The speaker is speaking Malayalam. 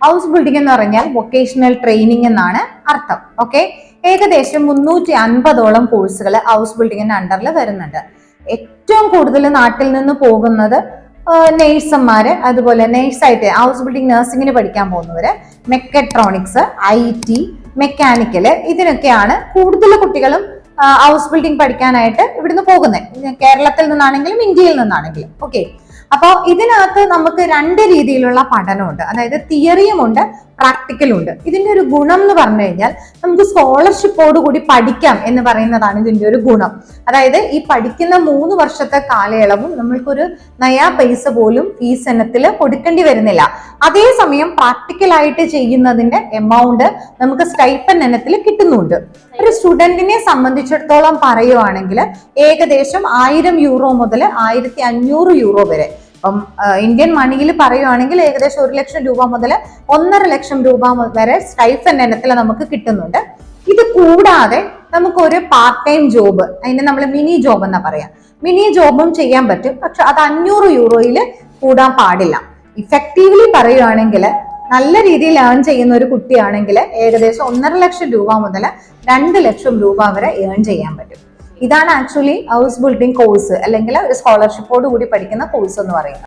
ഹൗസ് ബിൽഡിംഗ് എന്ന് പറഞ്ഞാൽ വൊക്കേഷണൽ ട്രെയിനിങ് എന്നാണ് അർത്ഥം. ഓക്കെ, ഏകദേശം 350ഓളം കോഴ്സുകൾ ഹൗസ് ബിൽഡിങ്ങിന്റെ അണ്ടറിൽ വരുന്നുണ്ട്. ഏറ്റവും കൂടുതൽ നാട്ടിൽ നിന്ന് പോകുന്നത് നേഴ്സന്മാര്, അതുപോലെ നേഴ്സായിട്ട് ഹൗസ് ബിൽഡിംഗ് നഴ്സിംഗിന് പഠിക്കാൻ പോകുന്നവര്, മെക്കട്രോണിക്സ്, IT, മെക്കാനിക്കല്, ഇതിനൊക്കെയാണ് കൂടുതൽ കുട്ടികളും ഹൗസ് ബിൽഡിംഗ് പഠിക്കാനായിട്ട് ഇവിടുന്ന് പോകുന്നത്. കേരളത്തിൽ നിന്നാണെങ്കിലും ഇന്ത്യയിൽ നിന്നാണെങ്കിലും. ഓക്കെ, അപ്പോൾ ഇതിനകത്ത് നമുക്ക് രണ്ട് രീതിയിലുള്ള പഠനമുണ്ട്. അതായത് തിയറിയും ഉണ്ട്, പ്രാക്ടിക്കലും ഉണ്ട്. ഇതിന്റെ ഒരു ഗുണം എന്ന് പറഞ്ഞു കഴിഞ്ഞാൽ നമുക്ക് സ്കോളർഷിപ്പോട് കൂടി പഠിക്കാം എന്ന് പറയുന്നതാണ് ഇതിന്റെ ഒരു ഗുണം. അതായത് ഈ പഠിക്കുന്ന 3 വർഷത്തെ കാലയളവും നമ്മൾക്കൊരു നയാ പൈസ പോലും ഫീസ് ഇനത്തിൽ കൊടുക്കേണ്ടി വരുന്നില്ല. അതേസമയം പ്രാക്ടിക്കലായിട്ട് ചെയ്യുന്നതിന്റെ എമൗണ്ട് നമുക്ക് സ്റ്റൈപ്പൻഡ് ഇനത്തിൽ കിട്ടുന്നുണ്ട്. ഒരു സ്റ്റുഡന്റിനെ സംബന്ധിച്ചിടത്തോളം പറയുവാണെങ്കിൽ ഏകദേശം 1000 യൂറോ മുതൽ 1500 യൂറോ വരെ. അപ്പം ഇന്ത്യൻ മണിയിൽ പറയുവാണെങ്കിൽ ഏകദേശം 1 ലക്ഷം രൂപ മുതൽ 1.5 ലക്ഷം രൂപ വരെ സ്റ്റൈഫൻഡ് ഇനത്തിൽ നമുക്ക് കിട്ടുന്നുണ്ട്. ഇത് കൂടാതെ നമുക്ക് ഒരു പാർട്ട് ടൈം ജോബ്, അതിന് നമ്മൾ മിനി ജോബ് എന്നാ പറയാം, മിനി ജോബും ചെയ്യാൻ പറ്റും. പക്ഷെ അത് 500 യൂറോയിൽ കൂടാൻ പാടില്ല. ഇഫക്റ്റീവ്ലി പറയുവാണെങ്കിൽ നല്ല രീതിയിൽ ഏൺ ചെയ്യുന്ന ഒരു കുട്ടിയാണെങ്കിൽ ഏകദേശം 1.5 ലക്ഷം രൂപ മുതൽ 2 ലക്ഷം രൂപ വരെ ഏൺ ചെയ്യാൻ പറ്റും. ഇതാണ് ആക്ച്വലി ഹൗസ് ബിൽഡിംഗ് കോഴ്സ് അല്ലെങ്കിൽ ഒരു സ്കോളർഷിപ്പോട് കൂടി പഠിക്കുന്ന കോഴ്സ് എന്ന് പറയുന്നത്.